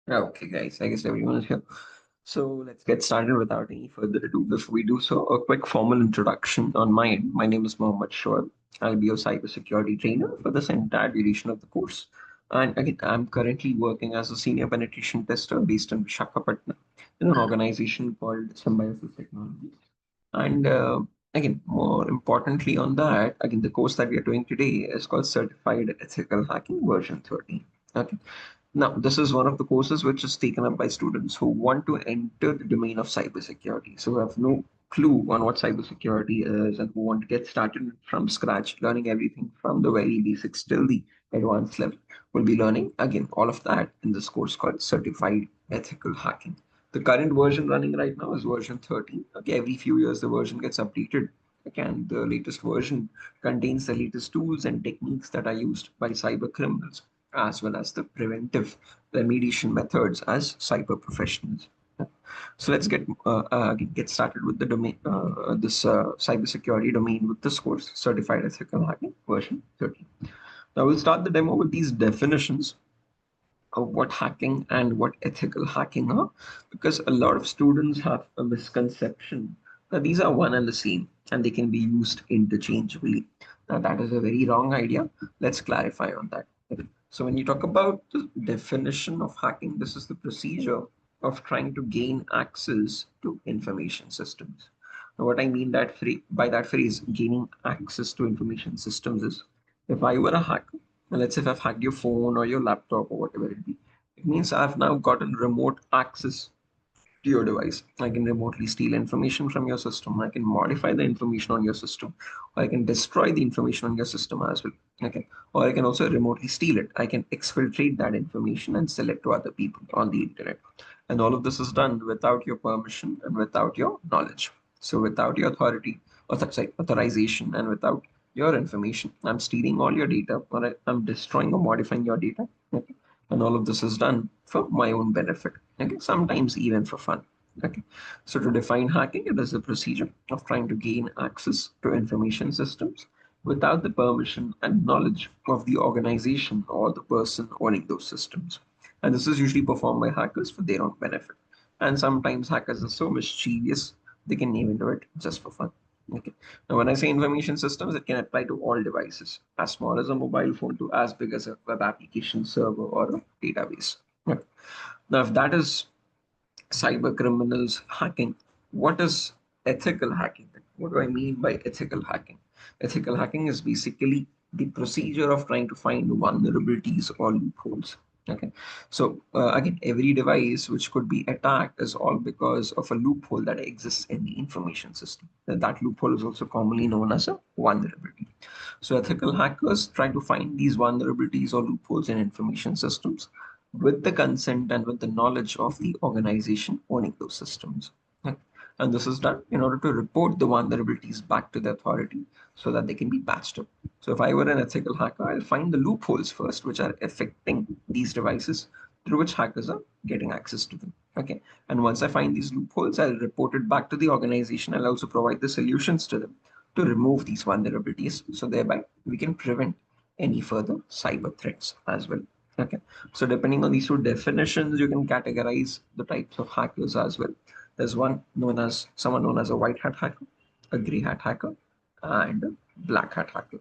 Okay, guys, I guess everyone is here. So let's get started without any further ado. Before we do so, a quick formal introduction on my end. My name is Mohammed Shoaib. I'll be your cybersecurity trainer for this entire duration of the course. And again, I'm currently working as a senior penetration tester based in Visakhapatnam in an organization called Symbiosis Technologies. And again, more importantly on that, again, the course that we are doing today is called Certified Ethical Hacking version 13. Okay. Now, this is one of the courses which is taken up by students who want to enter the domain of cybersecurity. So, who have no clue on what cybersecurity is and who want to get started from scratch, learning everything from the very basics till the advanced level. We'll be learning again all of that in this course called Certified Ethical Hacking. The current version running right now is version 13. Okay, every few years the version gets updated. Okay, and the latest version contains the latest tools and techniques that are used by cyber criminals as well as the preventive remediation methods as cyber professionals. So let's get started with the domain, this cybersecurity domain with this course, Certified Ethical Hacking version 13. Now we'll start the demo with these definitions of what hacking and what ethical hacking are, because a lot of students have a misconception that these are one and the same and they can be used interchangeably. Now, that is a very wrong idea. Let's clarify on that. Okay. So, when you talk about the definition of hacking, this is the procedure of trying to gain access to information systems. Now, what I mean by that phrase, gaining access to information systems, is if I were a hacker, and let's say if I've hacked your phone or your laptop or whatever it be, it means I've now gotten remote access to your device. I can remotely steal information from your system. I can modify the information on your system. Or I can destroy the information on your system as well. Okay. Or I can also remotely steal it. I can exfiltrate that information and sell it to other people on the internet. And all of this is done without your permission and without your knowledge. So without your authorization and without your information, I'm stealing all your data, or I'm destroying or modifying your data. Okay. And all of this is done for my own benefit. Okay. Sometimes even for fun. Okay. So to define hacking, it is a procedure of trying to gain access to information systems without the permission and knowledge of the organization or the person owning those systems. And this is usually performed by hackers for their own benefit. And sometimes hackers are so mischievous, they can even do it just for fun. Okay. Now, when I say information systems, it can apply to all devices, as small as a mobile phone to as big as a web application server or a database. Okay. Now, if that is cyber criminals hacking, what is ethical hacking? What do I mean by ethical hacking? Ethical hacking is basically the procedure of trying to find vulnerabilities or loopholes. Okay, so again, every device which could be attacked is all because of a loophole that exists in the information system. That loophole is also commonly known as a vulnerability. So ethical hackers try to find these vulnerabilities or loopholes in information systems with the consent and with the knowledge of the organization owning those systems. Right? And this is done in order to report the vulnerabilities back to the authority so that they can be patched up. So if I were an ethical hacker, I'll find the loopholes first, which are affecting these devices through which hackers are getting access to them. Okay. And once I find these loopholes, I'll report it back to the organization. I'll also provide the solutions to them to remove these vulnerabilities. So thereby we can prevent any further cyber threats as well. Okay. So depending on these two definitions, you can categorize the types of hackers as well. There's someone known as a white hat hacker, a gray hat hacker, and a black hat hacker.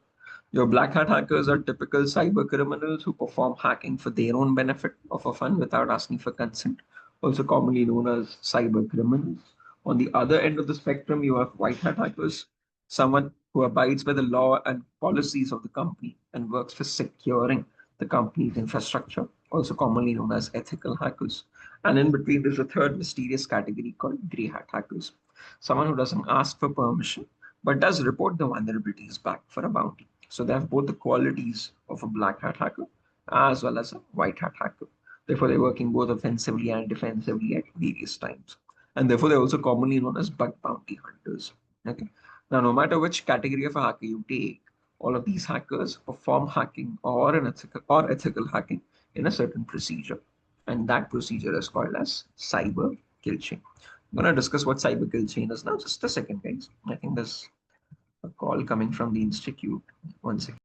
Your black hat hackers are typical cyber criminals who perform hacking for their own benefit or for fun without asking for consent, also commonly known as cyber criminals. On the other end of the spectrum, you have white hat hackers, someone who abides by the law and policies of the company and works for securing the company's infrastructure, also commonly known as ethical hackers. And in between, there's a third mysterious category called grey hat hackers, someone who doesn't ask for permission but does report the vulnerabilities back for a bounty. So they have both the qualities of a black hat hacker as well as a white hat hacker. Therefore, they're working both offensively and defensively at various times. And therefore, they're also commonly known as bug bounty hunters. Okay. Now, no matter which category of a hacker you take, all of these hackers perform hacking or ethical hacking in a certain procedure. And that procedure is called as cyber kill chain. I'm going to discuss what cyber kill chain is now. Just a second, guys. I think there's a call coming from the institute. One second.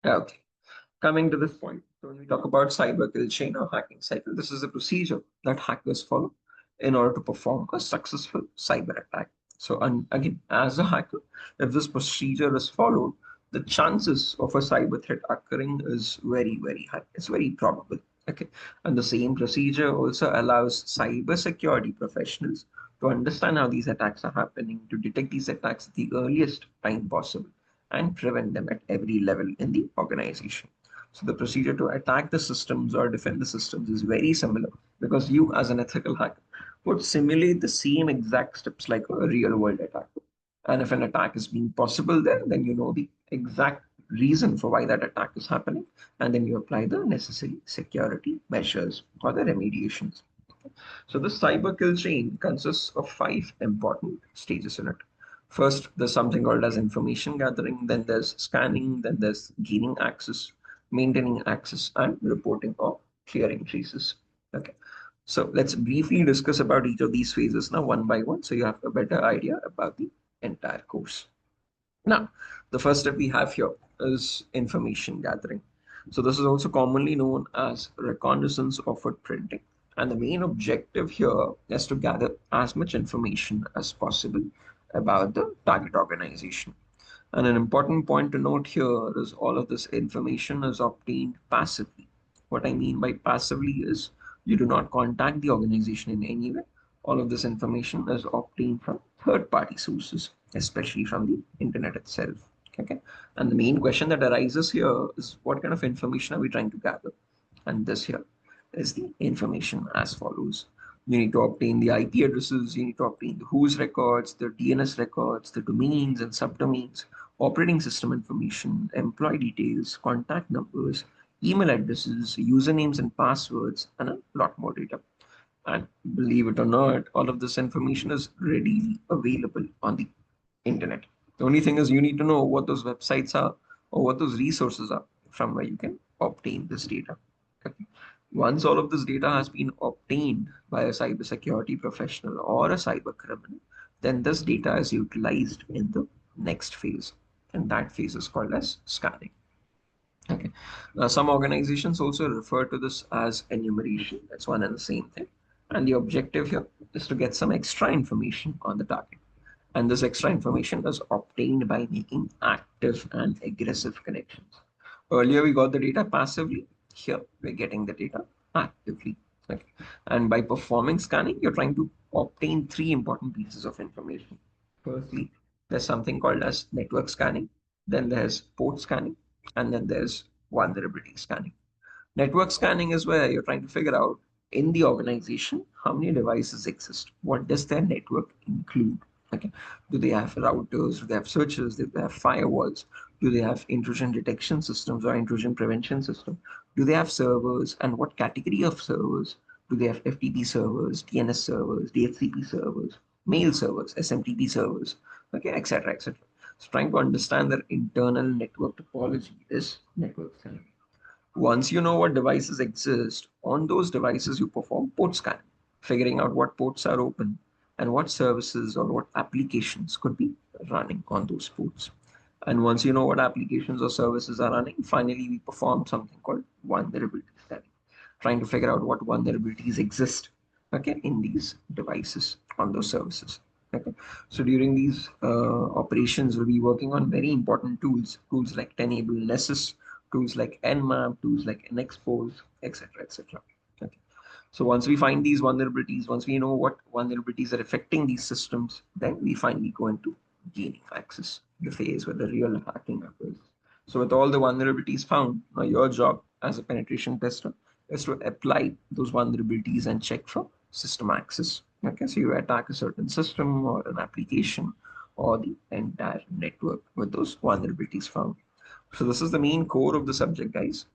Okay. Coming to this point, so when we talk about cyber kill chain or hacking cycle, this is a procedure that hackers follow in order to perform a successful cyber attack. So, again, as a hacker, if this procedure is followed, the chances of a cyber threat occurring is very, very high. It's very probable. Okay. And the same procedure also allows cyber security professionals to understand how these attacks are happening, to detect these attacks at the earliest time possible, and prevent them at every level in the organization. So the procedure to attack the systems or defend the systems is very similar because you, as an ethical hacker, would simulate the same exact steps like a real world attack. And if an attack is being possible there, then you know the exact reason for why that attack is happening, and then you apply the necessary security measures or the remediations. So the cyber kill chain consists of five important stages in it. First, there's something called as information gathering, then there's scanning, then there's gaining access, maintaining access, and reporting or clearing traces. Okay. So let's briefly discuss about each of these phases now one by one so you have a better idea about the entire course. Now, the first step we have here is information gathering. So this is also commonly known as reconnaissance or footprinting. And the main objective here is to gather as much information as possible about the target organization. And an important point to note here is all of this information is obtained passively. What I mean by passively is you do not contact the organization in any way. All of this information is obtained from third-party sources, especially from the internet itself. Okay. And the main question that arises here is what kind of information are we trying to gather? And this here is the information as follows. You need to obtain the IP addresses, you need to obtain the who's records, the DNS records, the domains and subdomains, operating system information, employee details, contact numbers, email addresses, usernames and passwords, and a lot more data. And believe it or not, all of this information is readily available on the internet. The only thing is you need to know what those websites are or what those resources are from where you can obtain this data. Okay. Once all of this data has been obtained by a cybersecurity professional or a cyber criminal, then this data is utilized in the next phase. And that phase is called as scanning. Okay. Some organizations also refer to this as enumeration. That's one and the same thing. And the objective here is to get some extra information on the target. And this extra information is obtained by making active and aggressive connections. Earlier, we got the data passively. Here, we're getting the data actively. Okay. And by performing scanning, you're trying to obtain three important pieces of information. Firstly, there's something called as network scanning. Then there's port scanning. And then there's vulnerability scanning. Network scanning is where you're trying to figure out in the organization how many devices exist. What does their network include? Okay. Do they have routers? Do they have switches? Do they have firewalls? Do they have intrusion detection systems or intrusion prevention system? Do they have servers? And what category of servers? Do they have FTP servers, DNS servers, DHCP servers, mail servers, SMTP servers, okay, etc., etc. So trying to understand their internal network topology is network scanning. Once you know what devices exist, on those devices you perform port scanning, figuring out what ports are open and what services or what applications could be running on those ports. And once you know what applications or services are running, finally we perform something called vulnerability scanning, trying to figure out what vulnerabilities exist, okay, in these devices on those services. Okay. So during these operations, we'll be working on very important tools like Tenable, Nessus, tools like Nmap, tools like Nexpose, etc., etc. Okay. So once we find these vulnerabilities, once we know what vulnerabilities are affecting these systems, then we finally go into gaining access, the phase where the real hacking occurs. So with all the vulnerabilities found, now your job as a penetration tester is to apply those vulnerabilities and check for system access. Okay, so you attack a certain system or an application or the entire network with those vulnerabilities found. So this is the main core of the subject, guys.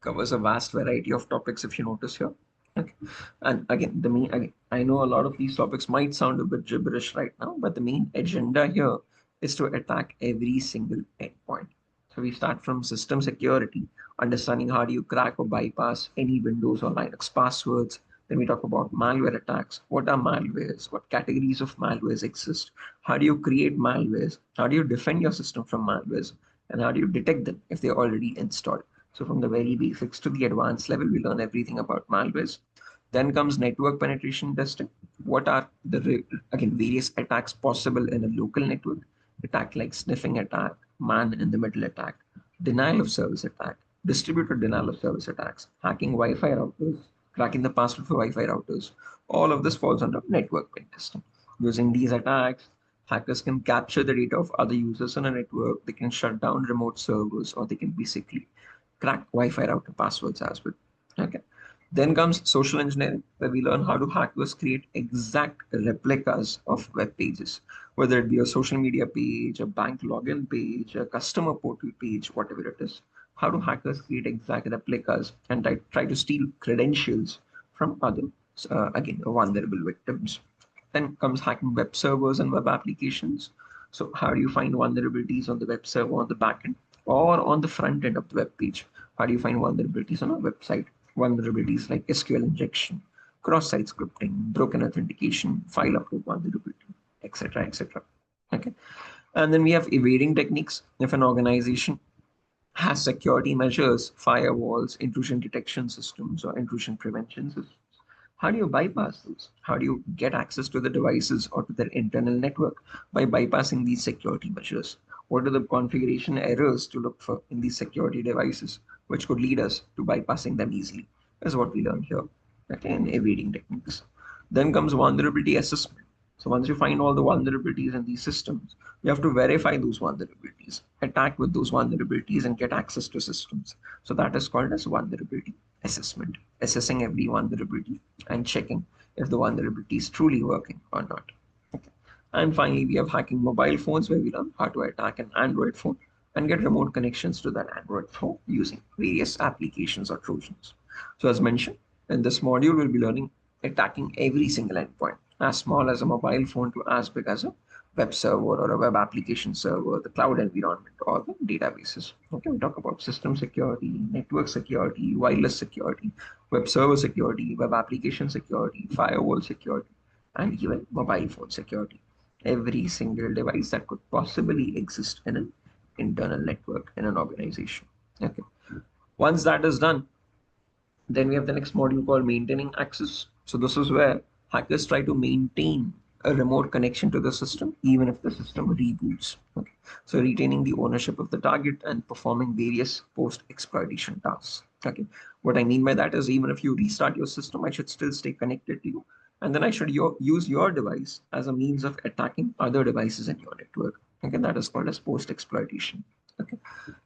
Covers a vast variety of topics if you notice here. Okay. And again, again, I know a lot of these topics might sound a bit gibberish right now, but the main agenda here is to attack every single endpoint. So we start from system security, understanding how do you crack or bypass any Windows or Linux passwords. Then we talk about malware attacks. What are malwares? What categories of malwares exist? How do you create malwares? How do you defend your system from malwares? And how do you detect them if they're already installed? So from the very basics to the advanced level, we learn everything about malwares. Then comes network penetration testing. What are the again various attacks possible in a local network? Attack like sniffing attack, man in the middle attack, denial of service attack, distributed denial of service attacks, hacking Wi-Fi routers, cracking the password for Wi-Fi routers. All of this falls under network pen testing. Using these attacks, hackers can capture the data of other users on a network. They can shut down remote servers, or they can basically crack Wi-Fi router passwords as well. Okay. Then comes social engineering, where we learn how to hackers create exact replicas of web pages, whether it be a social media page, a bank login page, a customer portal page, whatever it is. How do hackers create exact replicas and try to steal credentials from other, again, vulnerable victims? Then comes hacking web servers and web applications. So how do you find vulnerabilities on the web server, on the backend, or on the front end of the web page? How do you find vulnerabilities on a website? Vulnerabilities like SQL injection, cross-site scripting, broken authentication, file upload vulnerability, etc., etc. Okay, and then we have evading techniques. If an organization has security measures, firewalls, intrusion detection systems, or intrusion prevention systems, how do you bypass those? How do you get access to the devices or to their internal network by bypassing these security measures? What are the configuration errors to look for in these security devices, which could lead us to bypassing them easily? Is what we learn here. Okay, in evading techniques. Then comes vulnerability assessment. So once you find all the vulnerabilities in these systems, you have to verify those vulnerabilities, attack with those vulnerabilities, and get access to systems. So that is called as vulnerability assessment, assessing every vulnerability and checking if the vulnerability is truly working or not. Okay. And finally, we have hacking mobile phones, where we learn how to attack an Android phone and get remote connections to that Android phone using various applications or Trojans. So as mentioned, in this module, we'll be learning attacking every single endpoint, as small as a mobile phone to as big as a web server or a web application server, the cloud environment, or the databases. Okay, we talk about system security, network security, wireless security, web server security, web application security, firewall security, and even mobile phone security. Every single device that could possibly exist in an internal network in an organization. Okay. Once that is done, then we have the next module called maintaining access. So this is where hackers try to maintain a remote connection to the system, even if the system reboots. Okay. So retaining the ownership of the target and performing various post-exploitation tasks. Okay. What I mean by that is, even if you restart your system, I should still stay connected to you. And then I should use your device as a means of attacking other devices in your network. Okay. That is called as post-exploitation. Okay.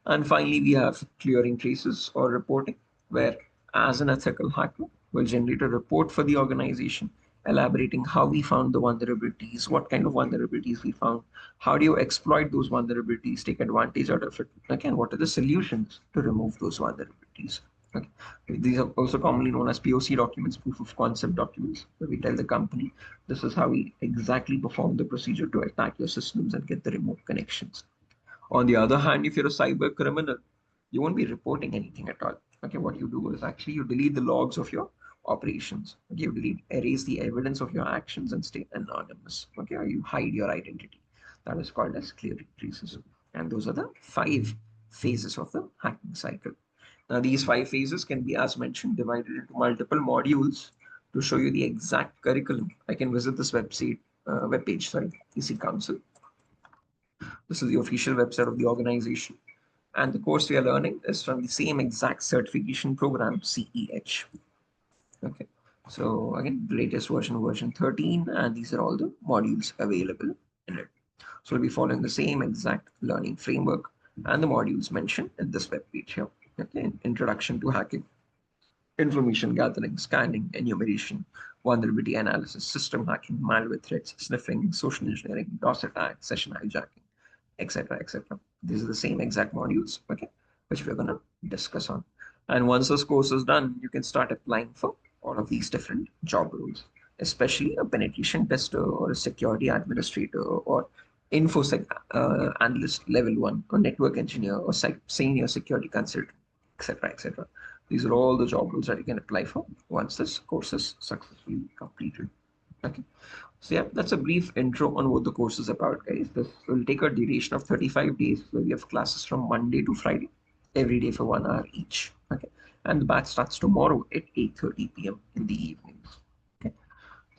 And finally, we have clearing traces or reporting, where as an ethical hacker, will generate a report for the organization elaborating how we found the vulnerabilities, what kind of vulnerabilities we found, how do you exploit those vulnerabilities, take advantage out of it, again, what are the solutions to remove those vulnerabilities. Okay. These are also commonly known as POC documents, proof of concept documents, where we tell the company this is how we exactly perform the procedure to attack your systems and get the remote connections. On the other hand, if you're a cyber criminal, you won't be reporting anything at all. Okay, what you do is actually you delete the logs of your operations. Okay, you erase the evidence of your actions and stay anonymous. Okay, or you hide your identity. That is called as clearing traces. And those are the 5 phases of the hacking cycle. Now, these 5 phases can be, as mentioned, divided into multiple modules to show you the exact curriculum. I can visit this webpage, sorry, EC Council. This is the official website of the organization. And the course we are learning is from the same exact certification program, CEH. Okay. So again, the latest version 13, and these are all the modules available in it. So we'll be following the same exact learning framework and the modules mentioned in this web page here. Okay. Introduction to hacking, information gathering, scanning, enumeration, vulnerability analysis, system hacking, malware threats, sniffing, social engineering, DOS attacks, session hijacking, etc., etc. These are the same exact modules, okay, which we're going to discuss on. And once this course is done, you can start applying for all of these different job roles, especially a penetration tester or a security administrator or infosec analyst level 1 or network engineer or senior security consultant, etc., etc. These are all the job roles that you can apply for once this course is successfully completed. Okay. So yeah, that's a brief intro on what the course is about, guys. This will take a duration of 35 days, where we have classes from Monday to Friday, every day for 1 hour each. Okay, and the batch starts tomorrow at 8:30 p.m. in the evenings. Okay.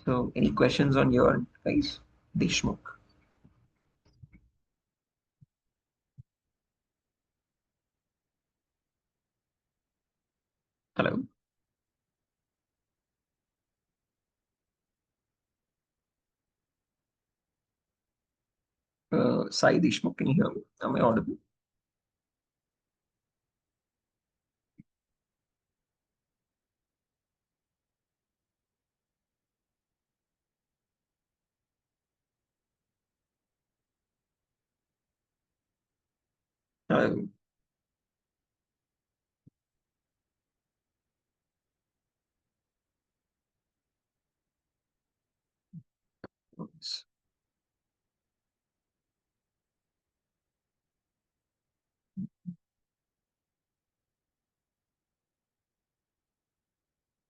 So any questions on your end, guys? Deshmukh. Hello. Sai Deshmukh, can you hear me? Am I audible? Hello.